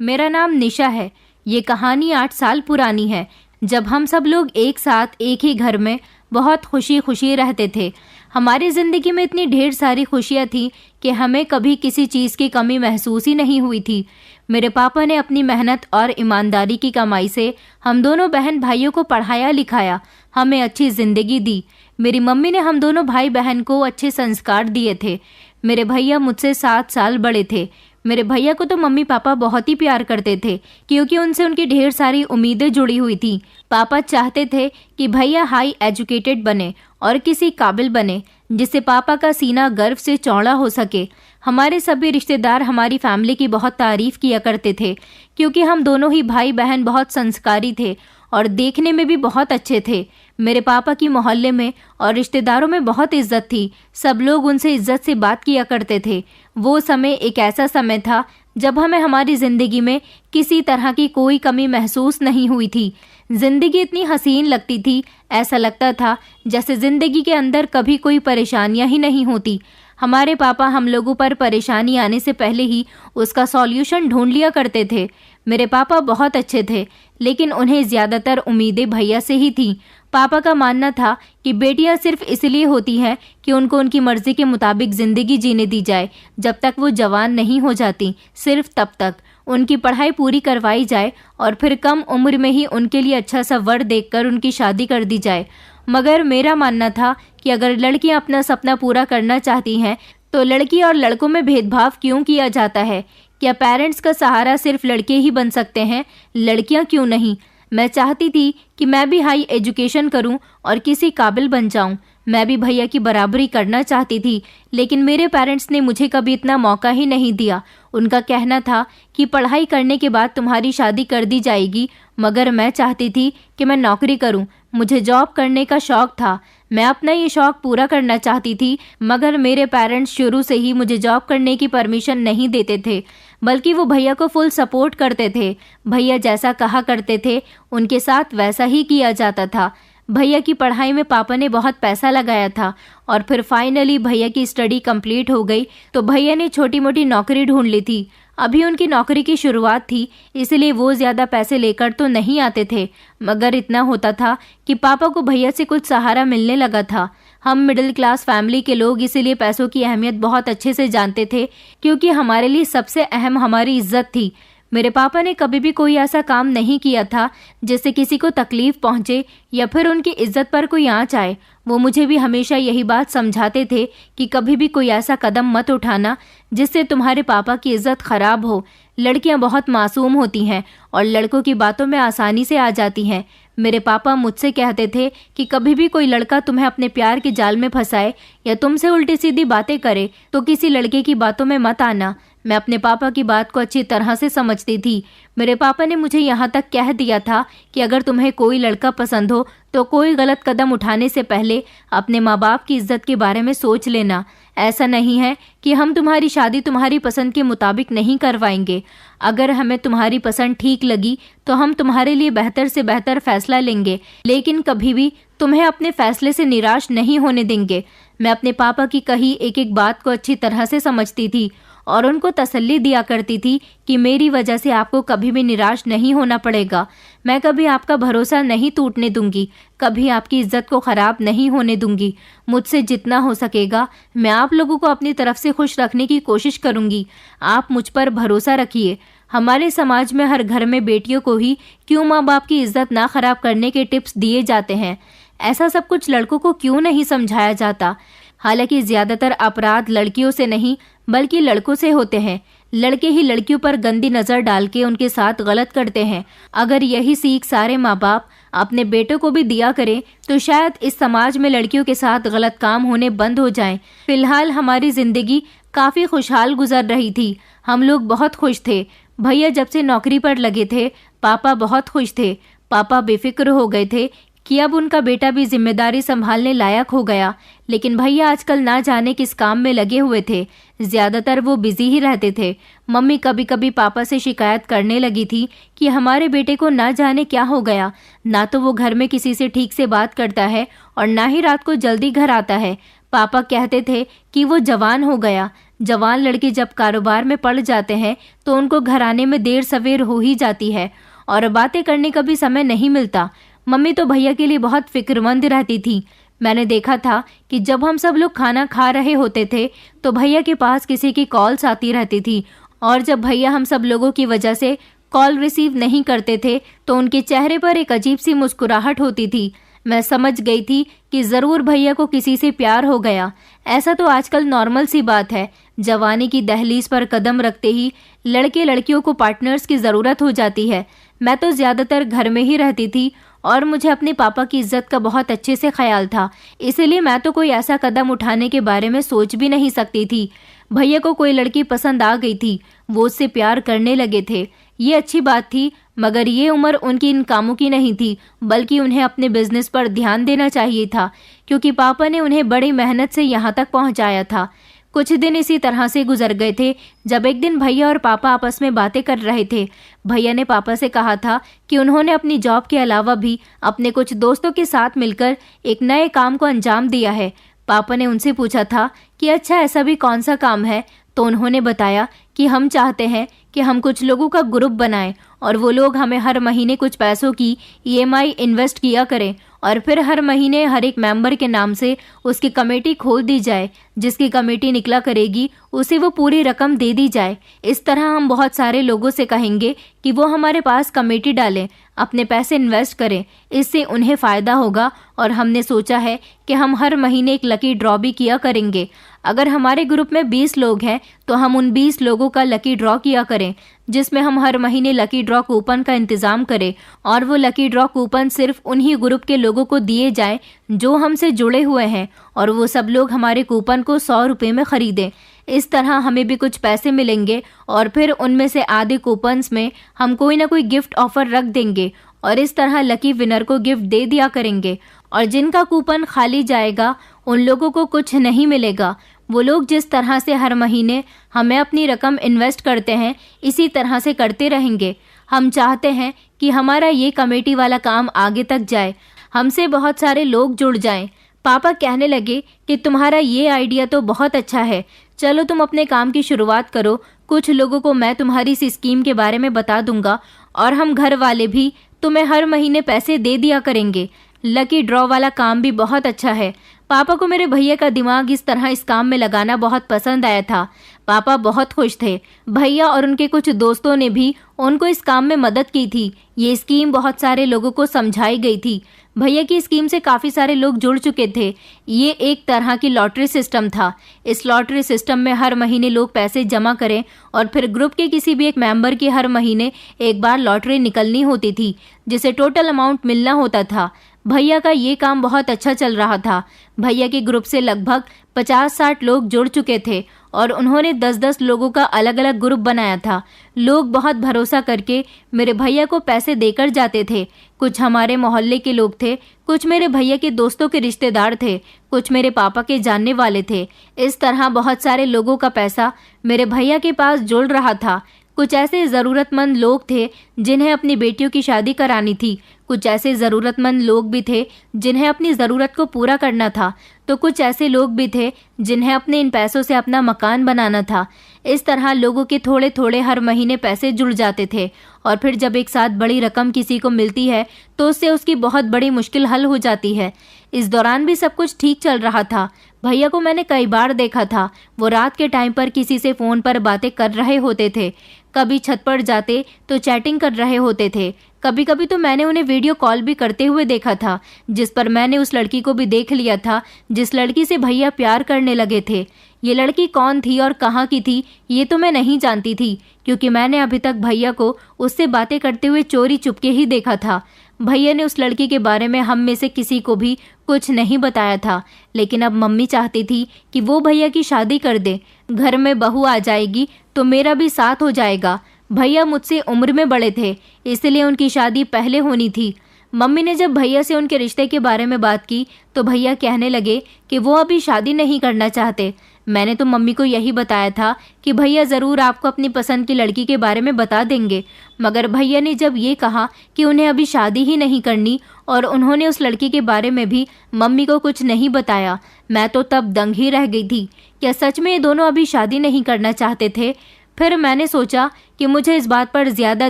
मेरा नाम निशा है। ये कहानी 8 साल पुरानी है, जब हम सब लोग एक साथ एक ही घर में बहुत खुशी खुशी रहते थे। हमारी ज़िंदगी में इतनी ढेर सारी खुशियाँ थी कि हमें कभी किसी चीज़ की कमी महसूस ही नहीं हुई थी। मेरे पापा ने अपनी मेहनत और ईमानदारी की कमाई से हम दोनों बहन भाइयों को पढ़ाया लिखाया, हमें अच्छी ज़िंदगी दी। मेरी मम्मी ने हम दोनों भाई बहन को अच्छे संस्कार दिए थे। मेरे भैया मुझसे 7 साल बड़े थे। मेरे भैया को तो मम्मी पापा बहुत ही प्यार करते थे, क्योंकि उनसे उनकी ढेर सारी उम्मीदें जुड़ी हुई थी। पापा चाहते थे कि भैया हाई एजुकेटेड बने और किसी काबिल बने, जिससे पापा का सीना गर्व से चौड़ा हो सके। हमारे सभी रिश्तेदार हमारी फैमिली की बहुत तारीफ किया करते थे, क्योंकि हम दोनों ही भाई बहन बहुत संस्कारी थे और देखने में भी बहुत अच्छे थे। मेरे पापा की मोहल्ले में और रिश्तेदारों में बहुत इज्जत थी। सब लोग उनसे इज्जत से बात किया करते थे। वो समय एक ऐसा समय था जब हमें हमारी ज़िंदगी में किसी तरह की कोई कमी महसूस नहीं हुई थी। ज़िंदगी इतनी हसीन लगती थी, ऐसा लगता था जैसे ज़िंदगी के अंदर कभी कोई परेशानियां ही नहीं होती। हमारे पापा हम लोगों पर परेशानी आने से पहले ही उसका सॉल्यूशन ढूंढ लिया करते थे। मेरे पापा बहुत अच्छे थे, लेकिन उन्हें ज़्यादातर उम्मीदें भैया से ही थीं। पापा का मानना था कि बेटियां सिर्फ इसलिए होती हैं कि उनको उनकी मर्जी के मुताबिक ज़िंदगी जीने दी जाए। जब तक वो जवान नहीं हो जाती, सिर्फ तब तक उनकी पढ़ाई पूरी करवाई जाए और फिर कम उम्र में ही उनके लिए अच्छा सा वर देखकर उनकी शादी कर दी जाए। मगर मेरा मानना था कि अगर लड़कियां अपना सपना पूरा करना चाहती हैं, तो लड़की और लड़कों में भेदभाव क्यों किया जाता है? क्या पेरेंट्स का सहारा सिर्फ लड़के ही बन सकते हैं, लड़कियां क्यों नहीं? मैं चाहती थी कि मैं भी हाई एजुकेशन करूं और किसी काबिल बन जाऊं। मैं भी भैया की बराबरी करना चाहती थी, लेकिन मेरे पेरेंट्स ने मुझे कभी इतना मौका ही नहीं दिया। उनका कहना था कि पढ़ाई करने के बाद तुम्हारी शादी कर दी जाएगी, मगर मैं चाहती थी कि मैं नौकरी करूं। मुझे जॉब करने का शौक था। मैं अपना ये शौक पूरा करना चाहती थी, मगर मेरे पेरेंट्स शुरू से ही मुझे जॉब करने की परमिशन नहीं देते थे, बल्कि वो भैया को फुल सपोर्ट करते थे। भैया जैसा कहा करते थे, उनके साथ वैसा ही किया जाता था। भैया की पढ़ाई में पापा ने बहुत पैसा लगाया था और फिर फाइनली भैया की स्टडी कंप्लीट हो गई तो भैया ने छोटी मोटी नौकरी ढूंढ ली थी। अभी उनकी नौकरी की शुरुआत थी, इसलिए वो ज़्यादा पैसे लेकर तो नहीं आते थे, मगर इतना होता था कि पापा को भैया से कुछ सहारा मिलने लगा था। हम मिडिल क्लास फैमिली के लोग इसीलिए पैसों की अहमियत बहुत अच्छे से जानते थे, क्योंकि हमारे लिए सबसे अहम हमारी इज्जत थी। मेरे पापा ने कभी भी कोई ऐसा काम नहीं किया था जिससे किसी को तकलीफ पहुंचे या फिर उनकी इज्जत पर कोई आंच आए। वो मुझे भी हमेशा यही बात समझाते थे कि कभी भी कोई ऐसा कदम मत उठाना जिससे तुम्हारे पापा की इज्जत खराब हो। लड़कियां बहुत मासूम होती हैं और लड़कों की बातों में आसानी से आ जाती हैं। मेरे पापा मुझसे कहते थे कि कभी भी कोई लड़का तुम्हें अपने प्यार के जाल में फंसाए या तुमसे उल्टी सीधी बातें करे तो किसी लड़के की बातों में मत आना। मैं अपने पापा की बात को अच्छी तरह से समझती थी। मेरे पापा ने मुझे यहाँ तक कह दिया था कि अगर तुम्हें कोई लड़का पसंद हो तो कोई गलत कदम उठाने से पहले अपने माँ बाप की इज्जत के बारे में सोच लेना। ऐसा नहीं है कि हम तुम्हारी शादी तुम्हारी पसंद के मुताबिक नहीं करवाएंगे। अगर हमें तुम्हारी पसंद ठीक लगी तो हम तुम्हारे लिए बेहतर से बेहतर फैसला लेंगे, लेकिन कभी भी तुम्हें अपने फैसले से निराश नहीं होने देंगे। मैं अपने पापा की कही एक एक बात को अच्छी तरह से समझती थी और उनको तसल्ली दिया करती थी कि मेरी वजह से आपको कभी भी निराश नहीं होना पड़ेगा। मैं कभी आपका भरोसा नहीं टूटने दूंगी, कभी आपकी इज्जत को खराब नहीं होने दूंगी। मुझसे जितना हो सकेगा मैं आप लोगों को अपनी तरफ से खुश रखने की कोशिश करूंगी। आप मुझ पर भरोसा रखिए। हमारे समाज में हर घर में बेटियों को ही क्यों माँ बाप की इज्जत ना खराब करने के टिप्स दिए जाते हैं। ऐसा सब कुछ लड़कों को क्यों नहीं समझाया जाता? हालांकि ज्यादातर अपराध लड़कियों से नहीं बल्कि लड़कों से होते हैं। लड़के ही लड़कियों पर गंदी नज़र डाल के उनके साथ गलत करते हैं। अगर यही सीख सारे माँ बाप अपने बेटों को भी दिया करें तो शायद इस समाज में लड़कियों के साथ गलत काम होने बंद हो जाएं। फिलहाल हमारी ज़िंदगी काफ़ी खुशहाल गुजर रही थी। हम लोग बहुत खुश थे। भैया जब से नौकरी पर लगे थे, पापा बहुत खुश थे। पापा बेफिक्र हो गए थे कि अब उनका बेटा भी जिम्मेदारी संभालने लायक हो गया। लेकिन भैया आजकल ना जाने किस काम में लगे हुए थे। ज़्यादातर वो बिजी ही रहते थे। मम्मी कभी कभी पापा से शिकायत करने लगी थी कि हमारे बेटे को ना जाने क्या हो गया। ना तो वो घर में किसी से ठीक से बात करता है और ना ही रात को जल्दी घर आता है। पापा कहते थे कि वो जवान हो गया। जवान लड़के जब कारोबार में पड़ जाते हैं तो उनको घर आने में देर सवेर हो ही जाती है और बातें करने का भी समय नहीं मिलता। मम्मी तो भैया के लिए बहुत फिक्रमंद रहती थी। मैंने देखा था कि जब हम सब लोग खाना खा रहे होते थे तो भैया के पास किसी की कॉल्स आती रहती थी और जब भैया हम सब लोगों की वजह से कॉल रिसीव नहीं करते थे तो उनके चेहरे पर एक अजीब सी मुस्कुराहट होती थी। मैं समझ गई थी कि जरूर भैया को किसी से प्यार हो गया। ऐसा तो आजकल नॉर्मल सी बात है। जवानी की दहलीज पर कदम रखते ही लड़के लड़कियों को पार्टनर्स की जरूरत हो जाती है। मैं तो ज्यादातर घर में ही रहती थी और मुझे अपने पापा की इज्जत का बहुत अच्छे से ख्याल था, इसलिए मैं तो कोई ऐसा कदम उठाने के बारे में सोच भी नहीं सकती थी। भैया को कोई लड़की पसंद आ गई थी, वो उससे प्यार करने लगे थे। ये अच्छी बात थी, मगर ये उम्र उनकी इन कामों की नहीं थी, बल्कि उन्हें अपने बिजनेस पर ध्यान देना चाहिए था, क्योंकि पापा ने उन्हें बड़ी मेहनत से यहाँ तक पहुँचाया था। कुछ दिन इसी तरह से गुजर गए थे जब एक दिन भैया और पापा आपस में बातें कर रहे थे। भैया ने पापा से कहा था कि उन्होंने अपनी जॉब के अलावा भी अपने कुछ दोस्तों के साथ मिलकर एक नए काम को अंजाम दिया है। पापा ने उनसे पूछा था कि अच्छा ऐसा भी कौन सा काम है, तो उन्होंने बताया कि हम चाहते हैं कि हम कुछ लोगों का ग्रुप बनाएं और वो लोग हमें हर महीने कुछ पैसों की ईएमआई इन्वेस्ट किया करें और फिर हर महीने हर एक मेंबर के नाम से उसकी कमेटी खोल दी जाए। जिसकी कमेटी निकला करेगी उसे वो पूरी रकम दे दी जाए। इस तरह हम बहुत सारे लोगों से कहेंगे कि वो हमारे पास कमेटी डालें, अपने पैसे इन्वेस्ट करें, इससे उन्हें फ़ायदा होगा। और हमने सोचा है कि हम हर महीने एक लकी ड्रॉ भी किया करेंगे। अगर हमारे ग्रुप में 20 लोग हैं तो हम उन 20 लोगों का लकी ड्रॉ किया करें, जिसमें हम हर महीने लकी ड्रॉ कूपन का इंतजाम करें और वो लकी ड्रॉ कूपन सिर्फ उन्हीं ग्रुप के लोगों को दिए जाएं जो हमसे जुड़े हुए हैं और वो सब लोग हमारे कूपन को 100 रुपये में खरीदें। इस तरह हमें भी कुछ पैसे मिलेंगे और फिर उनमें से आधे कूपन्स में हम कोई ना कोई गिफ्ट ऑफर रख देंगे और इस तरह लकी विनर को गिफ्ट दे दिया करेंगे। और जिनका कूपन खाली जाएगा उन लोगों को कुछ नहीं मिलेगा। वो लोग जिस तरह से हर महीने हमें अपनी रकम इन्वेस्ट करते हैं इसी तरह से करते रहेंगे। हम चाहते हैं कि हमारा ये कमेटी वाला काम आगे तक जाए, हमसे बहुत सारे लोग जुड़ जाएं। पापा कहने लगे कि तुम्हारा ये आइडिया तो बहुत अच्छा है, चलो तुम अपने काम की शुरुआत करो। कुछ लोगों को मैं तुम्हारी इस स्कीम के बारे में बता दूंगा और हम घर वाले भी तुम्हें हर महीने पैसे दे दिया करेंगे। लकी ड्रॉ वाला काम भी बहुत अच्छा है। पापा को मेरे भैया का दिमाग इस तरह इस काम में लगाना बहुत पसंद आया था। पापा बहुत खुश थे। भैया और उनके कुछ दोस्तों ने भी उनको इस काम में मदद की थी। ये स्कीम बहुत सारे लोगों को समझाई गई थी। भैया की स्कीम से काफ़ी सारे लोग जुड़ चुके थे। ये एक तरह की लॉटरी सिस्टम था। इस लॉटरी सिस्टम में हर महीने लोग पैसे जमा करें और फिर ग्रुप के किसी भी एक मेंबर की हर महीने एक बार लॉटरी निकलनी होती थी, जिसे टोटल अमाउंट मिलना होता था। भैया का ये काम बहुत अच्छा चल रहा था। भैया के ग्रुप से लगभग 50-60 लोग जुड़ चुके थे और उन्होंने 10-10 लोगों का अलग अलग ग्रुप बनाया था। लोग बहुत भरोसा करके मेरे भैया को पैसे देकर जाते थे। कुछ हमारे मोहल्ले के लोग थे, कुछ मेरे भैया के दोस्तों के रिश्तेदार थे, कुछ मेरे पापा के जानने वाले थे। इस तरह बहुत सारे लोगों का पैसा मेरे भैया के पास जुड़ रहा था। कुछ ऐसे ज़रूरतमंद लोग थे जिन्हें अपनी बेटियों की शादी करानी थी। कुछ ऐसे ज़रूरतमंद लोग भी थे जिन्हें अपनी ज़रूरत को पूरा करना था, तो कुछ ऐसे लोग भी थे जिन्हें अपने इन पैसों से अपना मकान बनाना था। इस तरह लोगों के थोड़े थोड़े हर महीने पैसे जुड़ जाते थे और फिर जब एक साथ बड़ी रकम किसी को मिलती है तो उससे उसकी बहुत बड़ी मुश्किल हल हो जाती है। इस दौरान भी सब कुछ ठीक चल रहा था। भैया को मैंने कई बार देखा था। वो रात के टाइम पर किसी से फ़ोन पर बातें कर रहे होते थे, कभी छत पर जाते तो चैटिंग कर रहे होते थे। कभी कभी तो मैंने उन्हें वीडियो कॉल भी करते हुए देखा था, जिस पर मैंने उस लड़की को भी देख लिया था जिस लड़की से भैया प्यार करने लगे थे। ये लड़की कौन थी और कहाँ की थी ये तो मैं नहीं जानती थी, क्योंकि मैंने अभी तक भैया को उससे बातें करते हुए चोरी चुपके ही देखा था। भैया ने उस लड़की के बारे में हम में से किसी को भी कुछ नहीं बताया था, लेकिन अब मम्मी चाहती थी कि वो भैया की शादी कर दे। घर में बहू आ जाएगी तो मेरा भी साथ हो जाएगा। भैया मुझसे उम्र में बड़े थे, इसलिए उनकी शादी पहले होनी थी। मम्मी ने जब भैया से उनके रिश्ते के बारे में बात की तो भैया कहने लगे कि वो अभी शादी नहीं करना चाहते। मैंने तो मम्मी को यही बताया था कि भैया ज़रूर आपको अपनी पसंद की लड़की के बारे में बता देंगे, मगर भैया ने जब ये कहा कि उन्हें अभी शादी ही नहीं करनी और उन्होंने उस लड़की के बारे में भी मम्मी को कुछ नहीं बताया, मैं तो तब दंग ही रह गई थी। क्या सच में ये दोनों अभी शादी नहीं करना चाहते थे? फिर मैंने सोचा कि मुझे इस बात पर ज़्यादा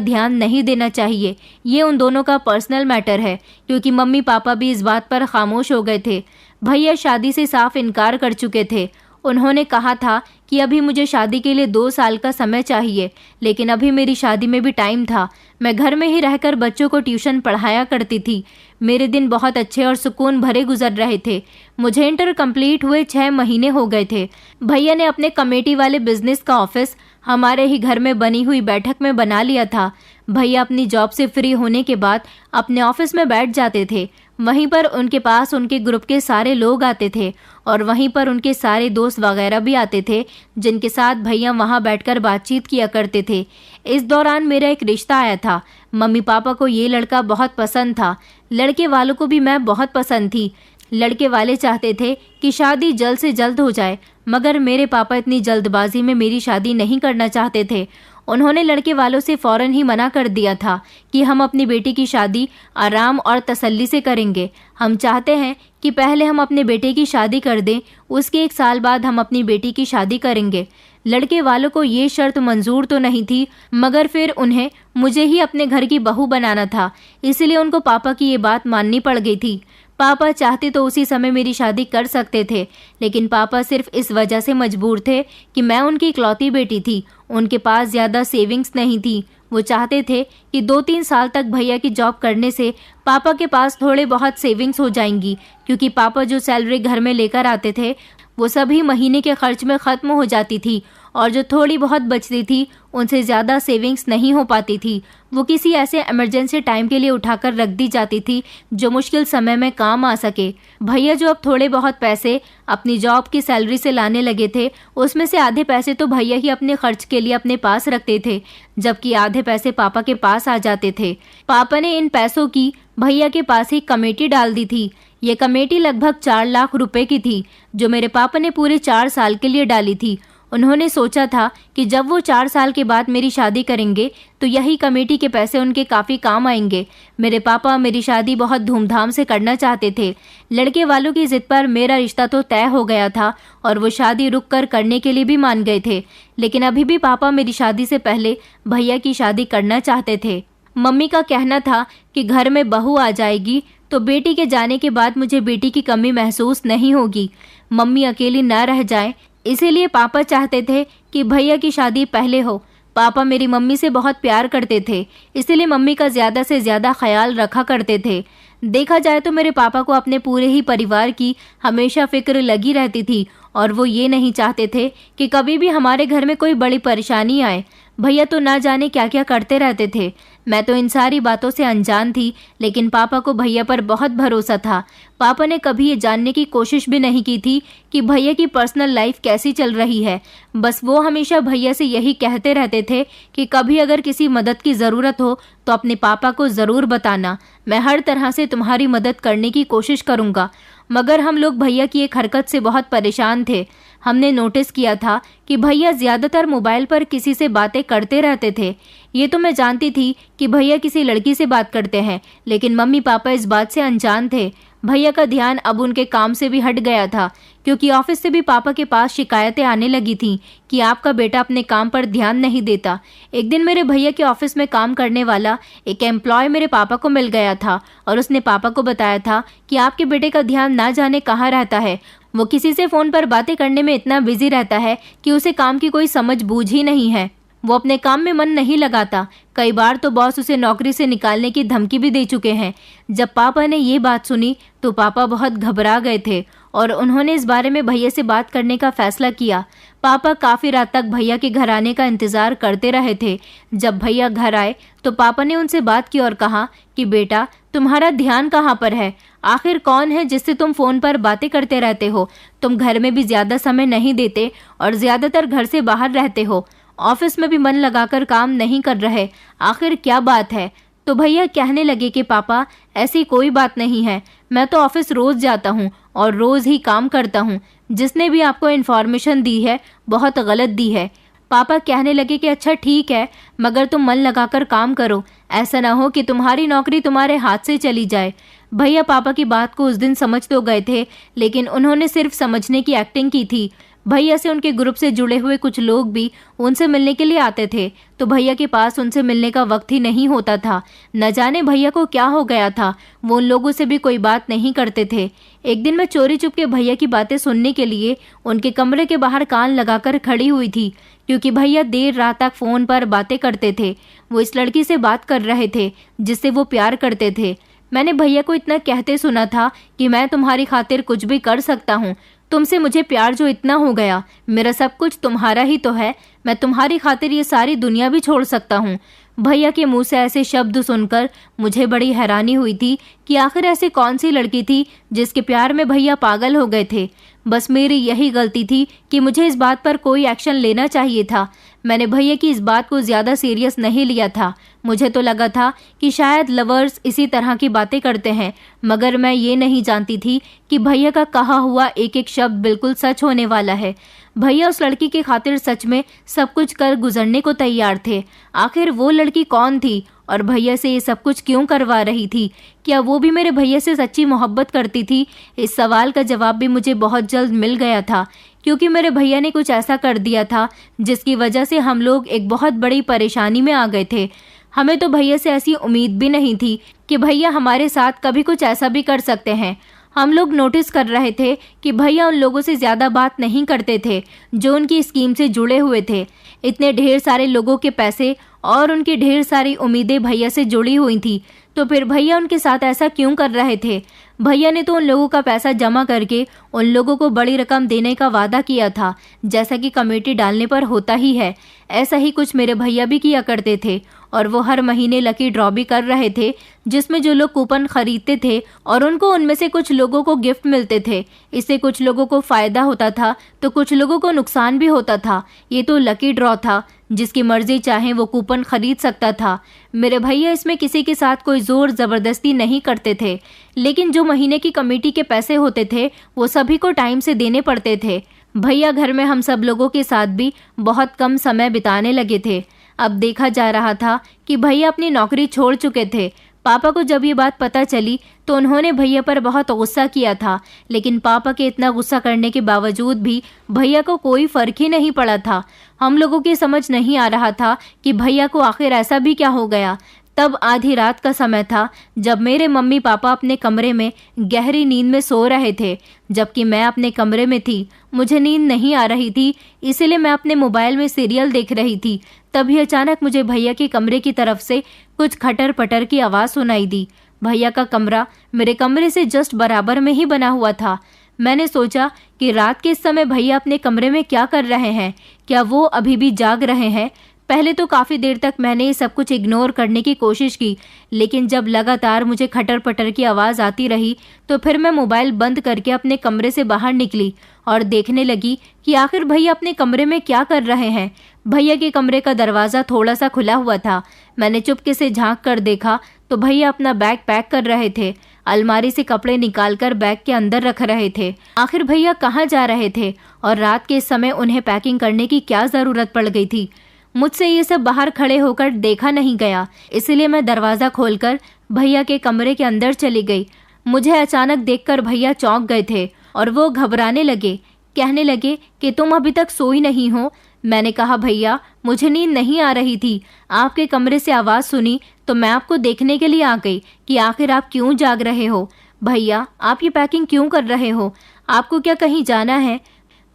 ध्यान नहीं देना चाहिए, ये उन दोनों का पर्सनल मैटर है, क्योंकि मम्मी पापा भी इस बात पर खामोश हो गए थे। भैया शादी से साफ इनकार कर चुके थे। उन्होंने कहा था कि अभी मुझे शादी के लिए 2 साल का समय चाहिए, लेकिन अभी मेरी शादी में भी टाइम था। मैं घर में ही रहकर बच्चों को ट्यूशन पढ़ाया करती थी। मेरे दिन बहुत अच्छे और सुकून भरे गुजर रहे थे। मुझे इंटर कंप्लीट हुए 6 महीने हो गए थे। भैया ने अपने कमेटी वाले बिजनेस का ऑफिस हमारे ही घर में बनी हुई बैठक में बना लिया था। भैया अपनी जॉब से फ्री होने के बाद अपने ऑफिस में बैठ जाते थे। वहीं पर उनके पास उनके ग्रुप के सारे लोग आते थे और वहीं पर उनके सारे दोस्त वगैरह भी आते थे, जिनके साथ भैया वहां बैठकर बातचीत किया करते थे। इस दौरान मेरा एक रिश्ता आया था। मम्मी पापा को ये लड़का बहुत पसंद था। लड़के वालों को भी मैं बहुत पसंद थी। लड़के वाले चाहते थे कि शादी जल्द से जल्द हो जाए, मगर मेरे पापा इतनी जल्दबाजी में मेरी शादी नहीं करना चाहते थे। उन्होंने लड़के वालों से फौरन ही मना कर दिया था कि हम अपनी बेटी की शादी आराम और तसल्ली से करेंगे। हम चाहते हैं कि पहले हम अपने बेटे की शादी कर दें, उसके 1 साल बाद हम अपनी बेटी की शादी करेंगे। लड़के वालों को ये शर्त मंजूर तो नहीं थी, मगर फिर उन्हें मुझे ही अपने घर की बहू बनाना था, इसलिए उनको पापा की ये बात माननी पड़ गई थी। पापा चाहते तो उसी समय मेरी शादी कर सकते थे, लेकिन पापा सिर्फ इस वजह से मजबूर थे कि मैं उनकी इकलौती बेटी थी। उनके पास ज़्यादा सेविंग्स नहीं थी। वो चाहते थे कि 2-3 साल तक भैया की जॉब करने से पापा के पास थोड़े बहुत सेविंग्स हो जाएंगी, क्योंकि पापा जो सैलरी घर में लेकर आते थे वो सभी महीने के खर्च में ख़त्म हो जाती थी, और जो थोड़ी बहुत बचती थी उनसे ज़्यादा सेविंग्स नहीं हो पाती थी। वो किसी ऐसे इमरजेंसी टाइम के लिए उठाकर रख दी जाती थी जो मुश्किल समय में काम आ सके। भैया जो अब थोड़े बहुत पैसे अपनी जॉब की सैलरी से लाने लगे थे, उसमें से आधे पैसे तो भैया ही अपने खर्च के लिए अपने पास रखते थे, जबकि आधे पैसे पापा के पास आ जाते थे। पापा ने इन पैसों की भैया के पास ही कमेटी डाल दी थी। ये कमेटी लगभग 4 लाख रुपए की थी, जो मेरे पापा ने पूरे 4 साल के लिए डाली थी। उन्होंने सोचा था कि जब वो 4 साल के बाद मेरी शादी करेंगे तो यही कमेटी के पैसे उनके काफ़ी काम आएंगे। मेरे पापा मेरी शादी बहुत धूमधाम से करना चाहते थे। लड़के वालों की जिद पर मेरा रिश्ता तो तय हो गया था और वो शादी रुक कर करने के लिए भी मान गए थे, लेकिन अभी भी पापा मेरी शादी से पहले भैया की शादी करना चाहते थे। मम्मी का कहना था कि घर में बहू आ जाएगी तो बेटी के जाने के बाद मुझे बेटी की कमी महसूस नहीं होगी, मम्मी अकेली न रह जाए, इसीलिए पापा चाहते थे कि भैया की शादी पहले हो। पापा मेरी मम्मी से बहुत प्यार करते थे, इसलिए मम्मी का ज़्यादा से ज़्यादा ख्याल रखा करते थे। देखा जाए तो मेरे पापा को अपने पूरे ही परिवार की हमेशा फिक्र लगी रहती थी और वो ये नहीं चाहते थे कि कभी भी हमारे घर में कोई बड़ी परेशानी आए। भैया तो ना जाने क्या क्या करते रहते थे। मैं तो इन सारी बातों से अनजान थी, लेकिन पापा को भैया पर बहुत भरोसा था। पापा ने कभी ये जानने की कोशिश भी नहीं की थी कि भैया की पर्सनल लाइफ कैसी चल रही है। बस वो हमेशा भैया से यही कहते रहते थे कि कभी अगर किसी मदद की ज़रूरत हो तो अपने पापा को ज़रूर बताना, मैं हर तरह से तुम्हारी मदद करने की कोशिश करूँगा। मगर हम लोग भैया की एक हरकत से बहुत परेशान थे। हमने नोटिस किया था कि भैया ज़्यादातर मोबाइल पर किसी से बातें करते रहते थे। ये तो मैं जानती थी कि भैया किसी लड़की से बात करते हैं, लेकिन मम्मी पापा इस बात से अनजान थे। भैया का ध्यान अब उनके काम से भी हट गया था, क्योंकि ऑफिस से भी पापा के पास शिकायतें आने लगी थीं कि आपका बेटा अपने काम पर ध्यान नहीं देता। एक दिन मेरे भैया के ऑफिस में काम करने वाला एक एम्प्लॉय मेरे पापा को मिल गया था और उसने पापा को बताया था कि आपके बेटे का ध्यान ना जाने कहाँ रहता है। वो किसी से फ़ोन पर बातें करने में इतना बिजी रहता है कि उसे काम की कोई समझ बूझ ही नहीं है। वो अपने काम में मन नहीं लगाता। कई बार तो बॉस उसे नौकरी से निकालने की धमकी भी दे चुके हैं। जब पापा ने ये बात सुनी तो पापा बहुत घबरा गए थे और उन्होंने इस बारे में भैया से बात करने का फैसला किया। पापा काफ़ी रात तक भैया के घर आने का इंतज़ार करते रहे थे। जब भैया घर आए तो पापा ने उनसे बात की और कहा कि बेटा, तुम्हारा ध्यान कहाँ पर है? आखिर कौन है जिससे तुम फ़ोन पर बातें करते रहते हो? तुम घर में भी ज़्यादा समय नहीं देते और ज़्यादातर घर से बाहर रहते हो। ऑफिस में भी मन लगाकर काम नहीं कर रहे। आखिर क्या बात है? तो भैया कहने लगे कि पापा, ऐसी कोई बात नहीं है। मैं तो ऑफिस रोज़ जाता हूँ और रोज़ ही काम करता हूँ। जिसने भी आपको इन्फॉर्मेशन दी है बहुत गलत दी है। पापा कहने लगे कि अच्छा ठीक है, मगर तुम मन लगाकर काम करो, ऐसा ना हो कि तुम्हारी नौकरी तुम्हारे हाथ से चली जाए। भैया पापा की बात को उस दिन समझ तो गए थे, लेकिन उन्होंने सिर्फ समझने की एक्टिंग की थी। भैया से उनके ग्रुप से जुड़े हुए कुछ लोग भी उनसे मिलने के लिए आते थे, तो भैया के पास उनसे मिलने का वक्त ही नहीं होता था। न जाने भैया को क्या हो गया था, वो उन लोगों से भी कोई बात नहीं करते थे। एक दिन मैं चोरी चुपके भैया की बातें सुनने के लिए उनके कमरे के बाहर कान लगाकर खड़ी हुई थी, क्योंकि भैया देर रात तक फोन पर बातें करते थे। वो इस लड़की से बात कर रहे थे जिससे वो प्यार करते थे। मैंने भैया को इतना कहते सुना था कि मैं तुम्हारी खातिर कुछ भी कर सकता हूँ, तुमसे मुझे प्यार जो इतना हो गया, मेरा सब कुछ तुम्हारा ही तो है, मैं तुम्हारी खातिर ये सारी दुनिया भी छोड़ सकता हूँ। भैया के मुंह से ऐसे शब्द सुनकर मुझे बड़ी हैरानी हुई थी कि आखिर ऐसी कौन सी लड़की थी जिसके प्यार में भैया पागल हो गए थे। बस मेरी यही गलती थी कि मुझे इस बात पर कोई एक्शन लेना चाहिए था। मैंने भैया की इस बात को ज़्यादा सीरियस नहीं लिया था। मुझे तो लगा था कि शायद लवर्स इसी तरह की बातें करते हैं, मगर मैं ये नहीं जानती थी कि भैया का कहा हुआ एक एक शब्द बिल्कुल सच होने वाला है। भैया उस लड़की की खातिर सच में सब कुछ कर गुजरने को तैयार थे। आखिर वो लड़की कौन थी और भैया से ये सब कुछ क्यों करवा रही थी? क्या वो भी मेरे भैया से सच्ची मोहब्बत करती थी? इस सवाल का जवाब भी मुझे बहुत जल्द मिल गया था, क्योंकि मेरे भैया ने कुछ ऐसा कर दिया था जिसकी वजह से हम लोग एक बहुत बड़ी परेशानी में आ गए थे। हमें तो भैया से ऐसी उम्मीद भी नहीं थी कि भैया हमारे साथ कभी कुछ ऐसा भी कर सकते हैं। हम लोग नोटिस कर रहे थे कि भैया उन लोगों से ज़्यादा बात नहीं करते थे जो उनकी स्कीम से जुड़े हुए थे। इतने ढेर सारे लोगों के पैसे और उनकी ढेर सारी उम्मीदें भैया से जुड़ी हुई थी, तो फिर भैया उनके साथ ऐसा क्यों कर रहे थे? भैया ने तो उन लोगों का पैसा जमा करके उन लोगों को बड़ी रकम देने का वादा किया था, जैसा कि कमेटी डालने पर होता ही है। ऐसा ही कुछ मेरे भैया भी किया करते थे, और वो हर महीने लकी ड्रॉ भी कर रहे थे, जिसमें जो लोग कूपन खरीदते थे और उनको उनमें से कुछ लोगों को गिफ्ट मिलते थे। इससे कुछ लोगों को फायदा होता था तो कुछ लोगों को नुकसान भी होता था। ये तो लकी ड्रॉ था, जिसकी मर्जी चाहे वो कूपन खरीद सकता था। मेरे भैया इसमें किसी के साथ कोई जोर जबरदस्ती नहीं करते थे, लेकिन जो महीने की कमेटी के पैसे होते थे वो सभी को टाइम से देने पड़ते थे। भैया घर में हम सब लोगों के साथ भी बहुत कम समय बिताने लगे थे। अब देखा जा रहा था कि भैया अपनी नौकरी छोड़ चुके थे। पापा को जब ये बात पता चली तो उन्होंने भैया पर बहुत गुस्सा किया था, लेकिन पापा के इतना गुस्सा करने के बावजूद भी भैया को कोई फर्क ही नहीं पड़ा था। हम लोगों की समझ नहीं आ रहा था कि भैया को आखिर ऐसा भी क्या हो गया। तब आधी रात का समय था, जब मेरे मम्मी पापा अपने कमरे में गहरी नींद में सो रहे थे, जबकि मैं अपने कमरे में थी। मुझे नींद नहीं आ रही थी, इसलिए मैं अपने मोबाइल में सीरियल देख रही थी। तभी अचानक मुझे भैया के कमरे की तरफ से कुछ खटर पटर की आवाज़ सुनाई दी। भैया का कमरा मेरे कमरे से जस्ट बराबर में ही बना हुआ था। मैंने सोचा कि रात के इस समय भैया अपने कमरे में क्या कर रहे हैं, क्या वो अभी भी जाग रहे हैं। पहले तो काफ़ी देर तक मैंने ये सब कुछ इग्नोर करने की कोशिश की, लेकिन जब लगातार मुझे खटर पटर की आवाज़ आती रही तो फिर मैं मोबाइल बंद करके अपने कमरे से बाहर निकली और देखने लगी कि आखिर भैया अपने कमरे में क्या कर रहे हैं। भैया के कमरे का दरवाज़ा थोड़ा सा खुला हुआ था। मैंने चुपके से झांक कर देखा तो भैया अपना बैग पैक कर रहे थे। अलमारी से कपड़े निकालकर बैग के अंदर रख रहे थे। आखिर भैया कहाँ जा रहे थे और रात के समय उन्हें पैकिंग करने की क्या ज़रूरत पड़ गई थी? मुझसे ये सब बाहर खड़े होकर देखा नहीं गया, इसलिए मैं दरवाज़ा खोलकर भैया के कमरे के अंदर चली गई। मुझे अचानक देखकर भैया चौंक गए थे और वो घबराने लगे। कहने लगे कि तुम अभी तक सोई नहीं हो। मैंने कहा भैया मुझे नींद नहीं आ रही थी, आपके कमरे से आवाज़ सुनी तो मैं आपको देखने के लिए आ गई कि आखिर आप क्यों जाग रहे हो। भैया आप ये पैकिंग क्यों कर रहे हो, आपको क्या कहीं जाना है?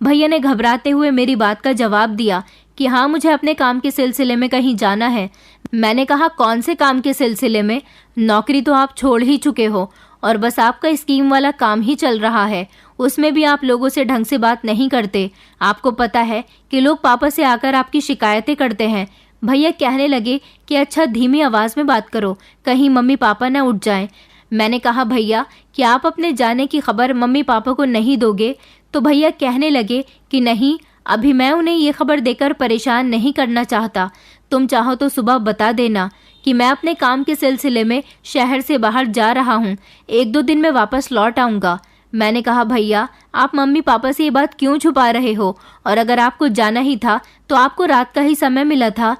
भैया ने घबराते हुए मेरी बात का जवाब दिया कि हाँ मुझे अपने काम के सिलसिले में कहीं जाना है। मैंने कहा कौन से काम के सिलसिले में? नौकरी तो आप छोड़ ही चुके हो और बस आपका स्कीम वाला काम ही चल रहा है, उसमें भी आप लोगों से ढंग से बात नहीं करते। आपको पता है कि लोग पापा से आकर आपकी शिकायतें करते हैं। भैया कहने लगे कि अच्छा धीमी आवाज़ में बात करो, कहीं मम्मी पापा ना उठ जाएं। मैंने कहा भैया कि आप अपने जाने की खबर मम्मी पापा को नहीं दोगे? तो भैया कहने लगे कि नहीं, अभी मैं उन्हें ये खबर देकर परेशान नहीं करना चाहता। तुम चाहो तो सुबह बता देना कि मैं अपने काम के सिलसिले में शहर से बाहर जा रहा हूँ, 1-2 दिन में वापस लौट आऊँगा। मैंने कहा, भैया आप मम्मी पापा से ये बात क्यों छुपा रहे हो, और अगर आपको जाना ही था तो आपको रात का ही समय मिला था।